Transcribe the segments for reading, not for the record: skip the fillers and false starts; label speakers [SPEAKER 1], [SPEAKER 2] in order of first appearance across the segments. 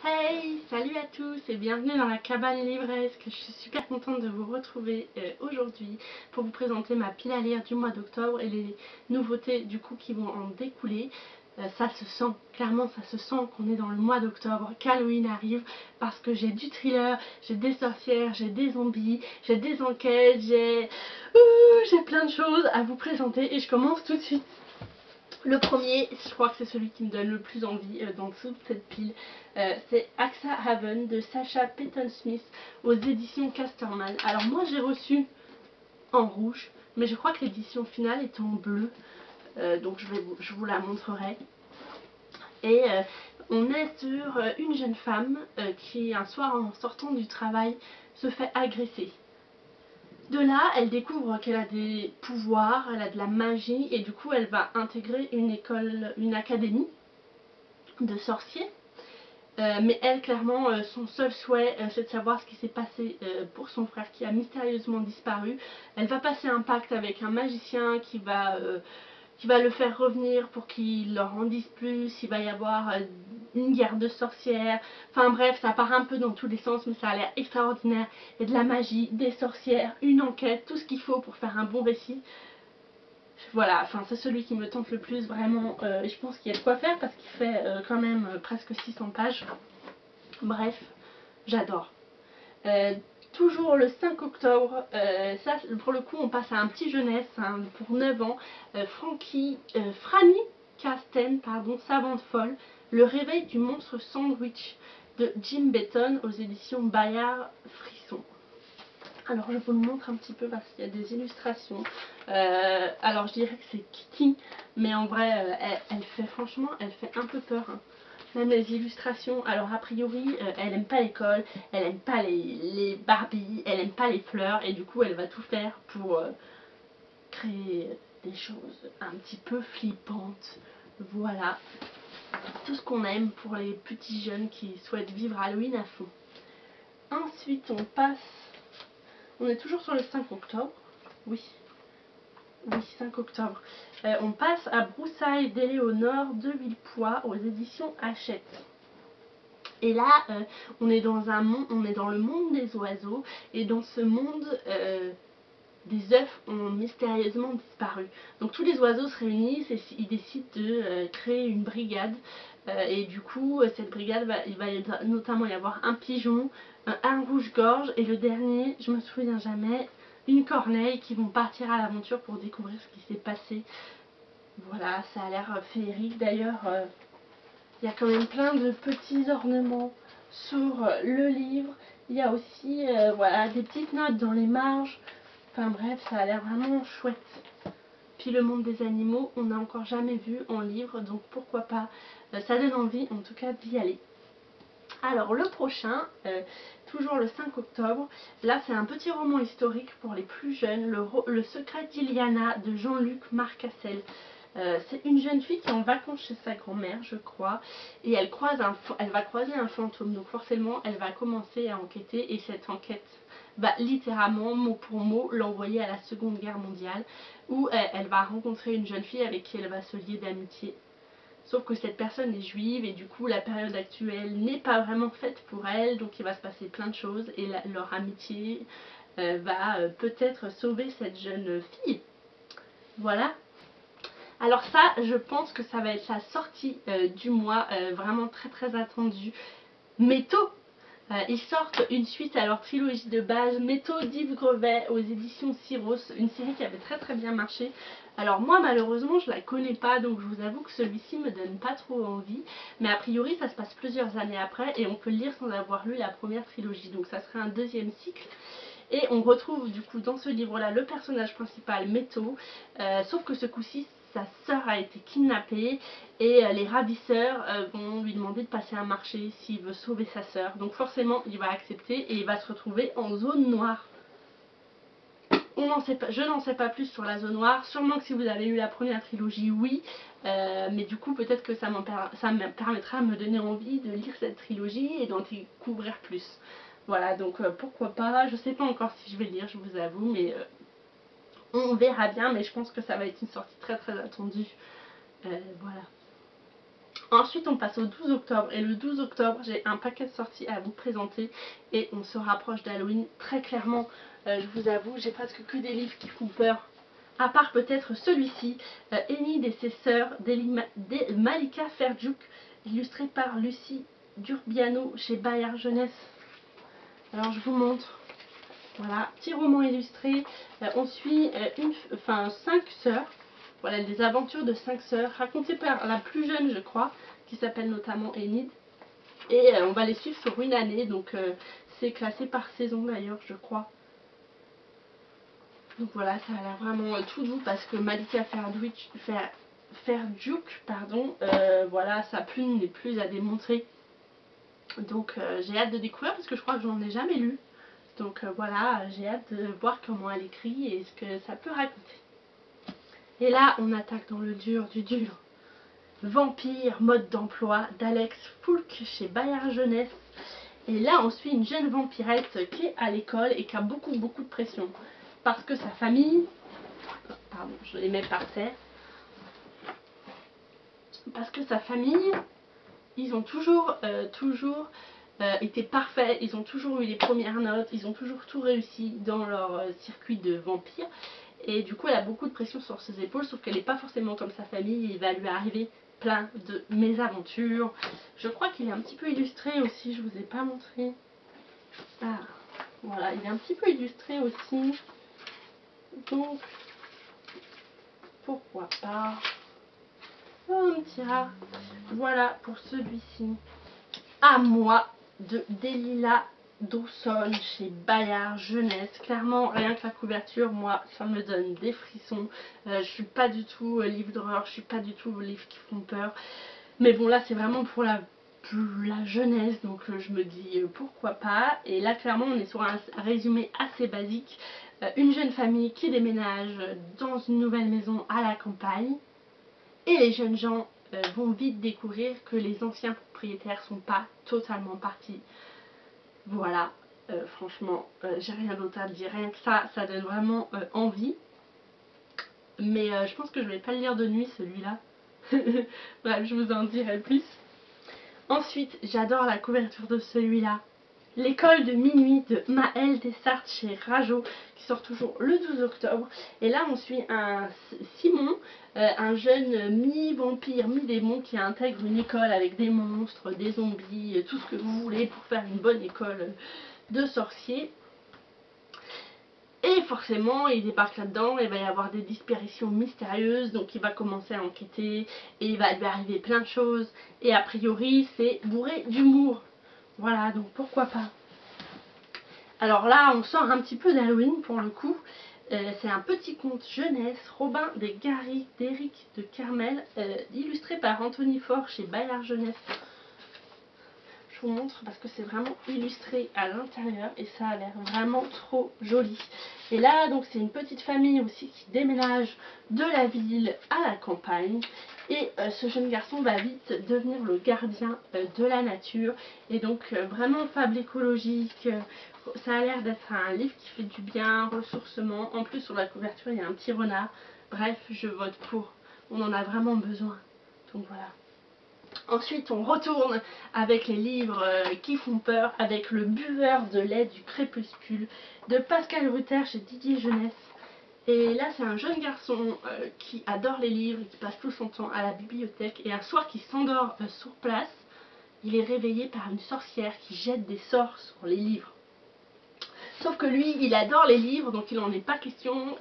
[SPEAKER 1] Hey, salut à tous et bienvenue dans la cabane livresque. Je suis super contente de vous retrouver aujourd'hui pour vous présenter ma pile à lire du mois d'octobre et les nouveautés du coup qui vont en découler. Ça se sent, clairement ça se sent qu'on est dans le mois d'octobre, qu'Halloween arrive parce que j'ai du thriller, j'ai des sorcières, j'ai des zombies, j'ai des enquêtes, j'ai plein de choses à vous présenter et je commence tout de suite. Le premier, je crois que c'est celui qui me donne le plus envie dans toute cette pile, c'est Axa Haven de Sacha Peyton Smith aux éditions Casterman. Alors moi j'ai reçu en rouge, mais je crois que l'édition finale est en bleu, donc je vous la montrerai. Et on est sur une jeune femme qui un soir en sortant du travail se fait agresser. De là, elle découvre qu'elle a des pouvoirs, elle a de la magie et du coup elle va intégrer une école, une académie de sorciers. Mais elle, clairement, son seul souhait, c'est de savoir ce qui s'est passé pour son frère qui a mystérieusement disparu. Elle va passer un pacte avec un magicien qui va le faire revenir pour qu'il leur en dise plus. Il va y avoir une guerre de sorcières. Enfin bref, ça part un peu dans tous les sens, mais ça a l'air extraordinaire. Il y a de la magie, des sorcières, une enquête, tout ce qu'il faut pour faire un bon récit. Voilà, enfin c'est celui qui me tente le plus vraiment, et je pense qu'il y a de quoi faire parce qu'il fait quand même presque 600 pages. Bref, j'adore. Euh, Toujours le 5 octobre, ça pour le coup on passe à un petit jeunesse hein, pour 9 ans, Franny Casten, pardon, Savante folle, le réveil du monstre sandwich de Jim Betton aux éditions Bayard Frisson. Alors je vous le montre un petit peu parce qu'il y a des illustrations. Alors je dirais que c'est Kitty, mais en vrai elle fait franchement, elle fait un peu peur. Hein. Même les illustrations, alors a priori elle aime pas l'école, elle aime pas les Barbies, elle aime pas les fleurs et du coup elle va tout faire pour créer des choses un petit peu flippantes. Voilà, tout ce qu'on aime pour les petits jeunes qui souhaitent vivre Halloween à fond. Ensuite on est toujours sur le 5 octobre. Oui, oui, 5 octobre. On passe à Broussailles d'Éléonore de Villepoix aux éditions Hachette. Et là, on est dans le monde des oiseaux. Et dans ce monde, des œufs ont mystérieusement disparu. Donc tous les oiseaux se réunissent et ils décident de créer une brigade. Et du coup, cette brigade, il va notamment y avoir un pigeon, un rouge-gorge et le dernier, je me souviens jamais, une corneille qui vont partir à l'aventure pour découvrir ce qui s'est passé. Voilà, ça a l'air féerique. D'ailleurs, il y a quand même plein de petits ornements sur le livre. Il y a aussi voilà, des petites notes dans les marges. Enfin bref, ça a l'air vraiment chouette. Puis le monde des animaux, on n'a encore jamais vu en livre, donc pourquoi pas. Ça donne envie en tout cas d'y aller. Alors le prochain, toujours le 5 octobre, là c'est un petit roman historique pour les plus jeunes, le secret d'Iliana de Jean-Luc Marcassel. C'est une jeune fille qui est en vacances chez sa grand-mère, je crois, et elle va croiser un fantôme, donc forcément elle va commencer à enquêter, et cette enquête va littéralement, mot pour mot, l'envoyer à la Seconde Guerre mondiale, où elle va rencontrer une jeune fille avec qui elle va se lier d'amitié. Sauf que cette personne est juive et du coup la période actuelle n'est pas vraiment faite pour elle, donc il va se passer plein de choses et leur amitié va peut-être sauver cette jeune fille. Voilà. Alors ça, je pense que ça va être la sortie du mois, vraiment très très attendue. Métaux, ils sortent une suite à leur trilogie de base, Métaux d'Yves Grevet aux éditions Syros, une série qui avait très très bien marché. Alors moi malheureusement je la connais pas, donc je vous avoue que celui-ci me donne pas trop envie, mais a priori ça se passe plusieurs années après et on peut le lire sans avoir lu la première trilogie, donc ça serait un deuxième cycle. Et on retrouve du coup dans ce livre-là le personnage principal, Métaux, sauf que ce coup-ci, sa sœur a été kidnappée et les ravisseurs vont lui demander de passer un marché s'il veut sauver sa sœur. Donc forcément, il va accepter et il va se retrouver en zone noire. Je n'en sais pas plus sur la zone noire. Sûrement que si vous avez lu la première trilogie, oui. Mais du coup, peut-être que ça me permettra de me donner envie de lire cette trilogie et d'en découvrir plus. Voilà, donc pourquoi pas. Je sais pas encore si je vais le lire, je vous avoue, mais on verra bien. Mais je pense que ça va être une sortie très très attendue. Voilà. Ensuite on passe au 12 octobre et le 12 octobre j'ai un paquet de sorties à vous présenter et on se rapproche d'Halloween très clairement. Je vous avoue, j'ai presque que des livres qui font peur, à part peut-être celui-ci, Enid et ses sœurs Malika Ferjuk, illustré par Lucie Durbiano chez Bayard Jeunesse. Alors je vous montre, voilà, petit roman illustré. On suit 5 sœurs. Voilà, les aventures de 5 sœurs, racontées par la plus jeune, je crois, qui s'appelle notamment Enid. Et on va les suivre sur une année, donc c'est classé par saison d'ailleurs, je crois. Donc voilà, ça a l'air vraiment tout doux parce que Malika Ferjuk, pardon, voilà, sa plume n'est plus à démontrer. Donc j'ai hâte de découvrir parce que je crois que j'en ai jamais lu. Donc voilà, j'ai hâte de voir comment elle écrit et ce que ça peut raconter. Et là, on attaque dans le dur du dur. Vampire, mode d'emploi d'Alex Foulk chez Bayard Jeunesse. Et là, on suit une jeune vampirette qui est à l'école et qui a beaucoup de pression. Parce que sa famille... Pardon, je les mets par terre. Parce que sa famille, ils ont toujours été parfaits. Ils ont toujours eu les premières notes. Ils ont toujours tout réussi dans leur circuit de vampire. Et du coup elle a beaucoup de pression sur ses épaules, sauf qu'elle n'est pas forcément comme sa famille, il va lui arriver plein de mésaventures. Je crois qu'il est un petit peu illustré aussi, je vous ai pas montré. Ah, voilà, il est un petit peu illustré aussi. Donc, pourquoi pas. Oh, un petit rat. Voilà pour celui-ci. À moi de Delilah Dawson chez Bayard Jeunesse. Clairement, rien que la couverture, moi, ça me donne des frissons. Je suis pas du tout livre d'horreur, je suis pas du tout livre qui font peur. Mais bon, là, c'est vraiment pour la jeunesse, donc je me dis pourquoi pas. Et là, clairement, on est sur un résumé assez basique. Une jeune famille qui déménage dans une nouvelle maison à la campagne. Et les jeunes gens vont vite découvrir que les anciens propriétaires sont pas totalement partis. Voilà, franchement, j'ai rien d'autre à dire. Rien que ça donne vraiment envie. Mais je pense que je vais pas le lire de nuit, celui-là. Bref, je vous en dirai plus. Ensuite, j'adore la couverture de celui-là. L'école de minuit de Maëlle Dessart chez Rajo, qui sort toujours le 12 octobre. Et là, on suit un Simon, un jeune mi-vampire, mi-démon qui intègre une école avec des monstres, des zombies, tout ce que vous voulez pour faire une bonne école de sorciers. Et forcément, il débarque là-dedans, il va y avoir des disparitions mystérieuses, donc il va commencer à enquêter, et il va lui arriver plein de choses. Et a priori, c'est bourré d'humour. Voilà, donc pourquoi pas. Alors là, on sort un petit peu d'Halloween pour le coup. C'est un petit conte jeunesse, Robin des Garrigues d'Éric de Kermel, illustré par Anthony Faure chez Bayard Jeunesse. Je vous montre parce que c'est vraiment illustré à l'intérieur et ça a l'air vraiment trop joli. Et là, donc c'est une petite famille aussi qui déménage de la ville à la campagne. Et ce jeune garçon va vite devenir le gardien de la nature. Et donc vraiment fable écologique. Ça a l'air d'être un livre qui fait du bien, ressourcement. En plus sur la couverture il y a un petit renard. Bref, je vote pour. On en a vraiment besoin. Donc voilà. Ensuite, on retourne avec les livres qui font peur, avec Le buveur de lait du crépuscule de Pascal Rutter chez Didier Jeunesse. Et là, c'est un jeune garçon qui adore les livres et qui passe tout son temps à la bibliothèque. Et un soir qu'il s'endort sur place, il est réveillé par une sorcière qui jette des sorts sur les livres. Sauf que lui, il adore les livres, donc il n'en est pas question.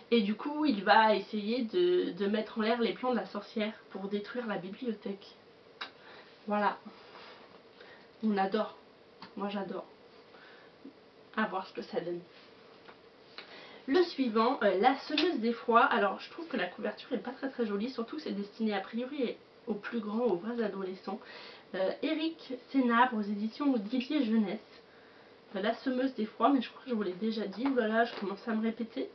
[SPEAKER 1] Et du coup, il va essayer de mettre en l'air les plans de la sorcière pour détruire la bibliothèque. Voilà, on adore, moi j'adore, à voir ce que ça donne. Le suivant, La semeuse d'effroi. Alors je trouve que la couverture est pas très jolie, surtout c'est destiné a priori aux plus grands, aux vrais adolescents. Éric Sénabre aux éditions Didier Jeunesse. La semeuse d'effroi, mais je crois que je vous l'ai déjà dit. Oulala, je commence à me répéter,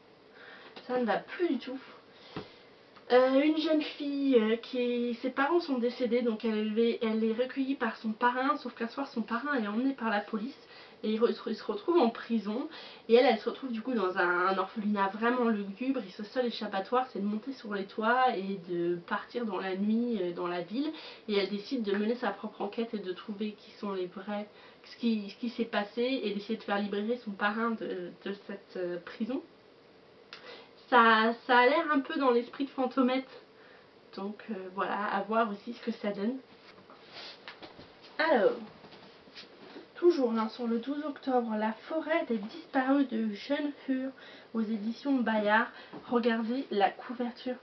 [SPEAKER 1] ça ne va plus du tout. Une jeune fille ses parents sont décédés, donc elle est recueillie par son parrain, sauf qu'un soir son parrain est emmené par la police et il se retrouve en prison, et elle se retrouve du coup dans un orphelinat vraiment lugubre, et ce seul échappatoire c'est de monter sur les toits et de partir dans la nuit dans la ville, et elle décide de mener sa propre enquête et de trouver qui sont les vrais, ce qui s'est passé, et d'essayer de faire libérer son parrain de cette prison. Ça a l'air un peu dans l'esprit de Fantomette. Donc voilà, à voir aussi ce que ça donne. Alors, toujours sur le 12 octobre, La forêt des disparus de Jeune Fur aux éditions Bayard. Regardez la couverture.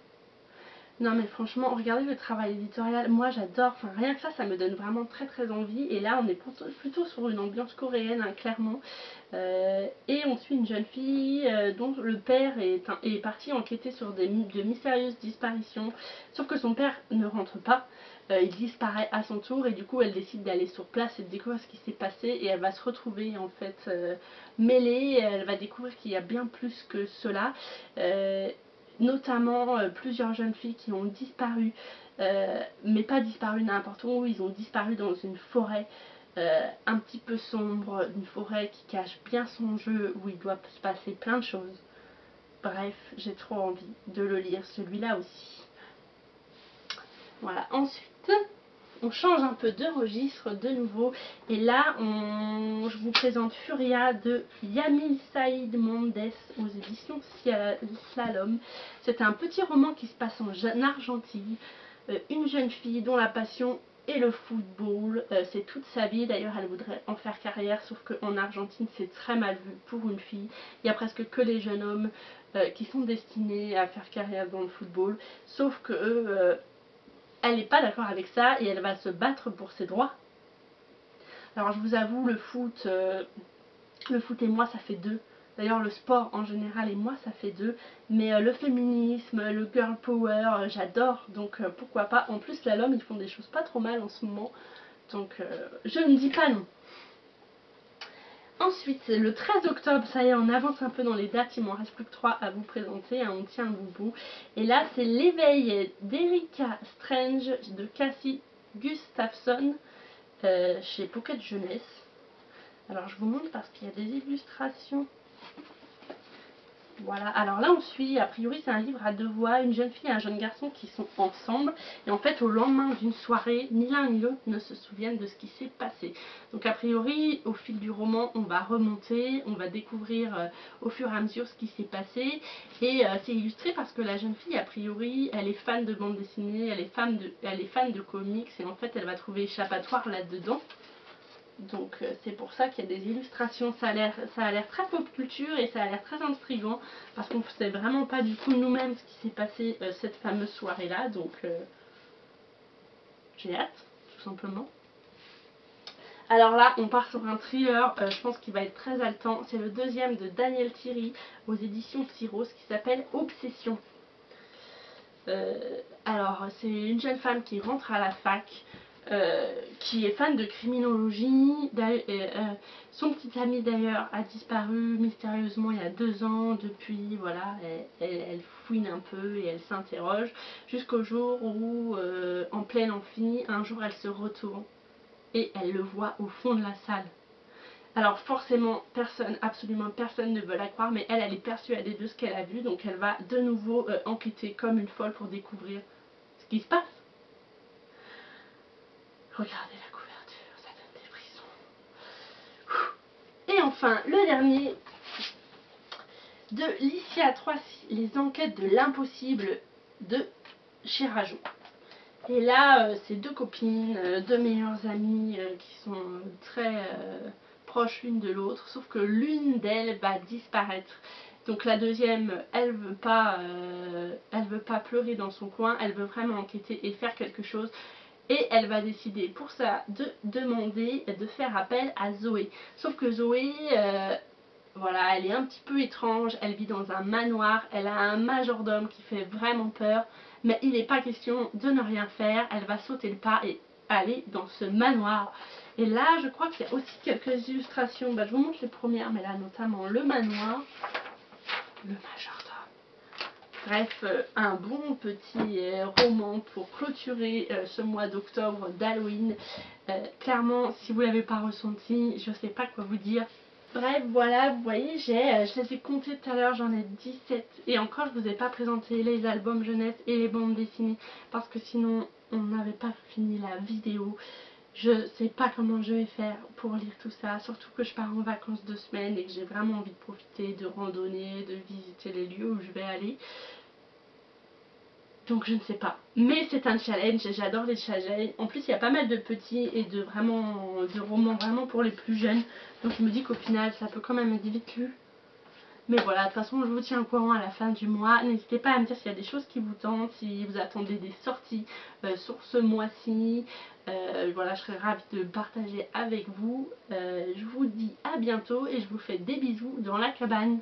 [SPEAKER 1] Non mais franchement, regardez le travail éditorial, moi j'adore, enfin rien que ça me donne vraiment très très envie. Et là on est plutôt sur une ambiance coréenne, hein, clairement. Et on suit une jeune fille dont le père est parti enquêter sur de mystérieuses disparitions. Sauf que son père ne rentre pas, il disparaît à son tour, et du coup elle décide d'aller sur place et de découvrir ce qui s'est passé. Et elle va se retrouver en fait mêlée, elle va découvrir qu'il y a bien plus que cela. Notamment plusieurs jeunes filles qui ont disparu, mais pas disparu n'importe où, ils ont disparu dans une forêt un petit peu sombre, une forêt qui cache bien son jeu, où il doit se passer plein de choses. Bref, j'ai trop envie de le lire, celui-là aussi. Voilà, ensuite on change un peu de registre de nouveau, et là je vous présente Furia de Yamil Saïd Mondes aux éditions Slalom. C'est un petit roman qui se passe en Argentine. Une jeune fille dont la passion est le football, c'est toute sa vie. D'ailleurs elle voudrait en faire carrière, sauf qu'en Argentine c'est très mal vu pour une fille. Il n'y a presque que les jeunes hommes qui sont destinés à faire carrière dans le football, sauf que eux elle n'est pas d'accord avec ça et elle va se battre pour ses droits. Alors je vous avoue, le foot et moi ça fait deux. D'ailleurs le sport en général et moi ça fait deux. Mais le féminisme, le girl power, j'adore. Donc pourquoi pas. En plus l'homme ils font des choses pas trop mal en ce moment. Donc je ne dis pas non. Ensuite, le 13 octobre, ça y est, on avance un peu dans les dates, il m'en reste plus que 3 à vous présenter, hein, on tient le bout. Et là, c'est L'éveil d'Erika Strange de Cassie Gustafson chez Pocket Jeunesse. Alors, je vous montre parce qu'il y a des illustrations. Voilà, alors là on suit, a priori c'est un livre à deux voix, une jeune fille et un jeune garçon qui sont ensemble, et en fait au lendemain d'une soirée, ni l'un ni l'autre ne se souviennent de ce qui s'est passé. Donc a priori au fil du roman on va remonter, on va découvrir au fur et à mesure ce qui s'est passé, et c'est illustré parce que la jeune fille a priori elle est fan de bande dessinée, elle est fan de comics, et en fait elle va trouver échappatoire là-dedans. Donc c'est pour ça qu'il y a des illustrations, ça a l'air très pop culture et ça a l'air très intriguant, parce qu'on ne sait vraiment pas du tout nous-mêmes ce qui s'est passé cette fameuse soirée là, donc j'ai hâte tout simplement. Alors là on part sur un thriller, je pense qu'il va être très haletant, c'est le deuxième de Daniel Thierry aux éditions Tyros qui s'appelle Obsession. Alors c'est une jeune femme qui rentre à la fac, qui est fan de criminologie. Son petit ami d'ailleurs a disparu mystérieusement il y a 2 ans. Depuis, voilà, elle fouine un peu et elle s'interroge jusqu'au jour où, en pleine amphi, un jour elle se retourne et elle le voit au fond de la salle. Alors forcément, absolument personne ne veut la croire, mais elle est persuadée de ce qu'elle a vu, donc elle va de nouveau enquêter comme une folle pour découvrir ce qui se passe. Regardez la couverture, ça donne des frissons. Et enfin, le dernier de Licia Troisi, Les enquêtes de l'impossible de Chirajo. Et là, c'est deux copines, deux meilleures amies qui sont très proches l'une de l'autre, sauf que l'une d'elles va disparaître. Donc la deuxième, elle veut pas pleurer dans son coin, elle veut vraiment enquêter et faire quelque chose. Et elle va décider pour ça de demander de faire appel à Zoé. Sauf que Zoé, voilà, elle est un petit peu étrange, elle vit dans un manoir, elle a un majordome qui fait vraiment peur, mais il n'est pas question de ne rien faire, elle va sauter le pas et aller dans ce manoir. Et là, je crois qu'il y a aussi quelques illustrations, je vous montre les premières, mais là notamment le manoir, le majordome. Bref, un bon petit roman pour clôturer ce mois d'octobre d'Halloween. Clairement, si vous ne l'avez pas ressenti, je ne sais pas quoi vous dire. Bref, voilà, vous voyez, je les ai comptés tout à l'heure, j'en ai 17. Et encore, je ne vous ai pas présenté les albums jeunesse et les bandes dessinées, parce que sinon, on n'avait pas fini la vidéo. Je sais pas comment je vais faire pour lire tout ça, surtout que je pars en vacances 2 semaines et que j'ai vraiment envie de profiter, de randonner, de visiter les lieux où je vais aller. Donc je ne sais pas. Mais c'est un challenge et j'adore les challenges. En plus il y a pas mal de petits et de romans vraiment pour les plus jeunes. Donc je me dis qu'au final ça peut quand même être vite lu. Mais voilà, de toute façon je vous tiens au courant à la fin du mois. N'hésitez pas à me dire s'il y a des choses qui vous tentent, si vous attendez des sorties sur ce mois-ci. Voilà, je serais ravie de partager avec vous. Je vous dis à bientôt et je vous fais des bisous dans la cabane.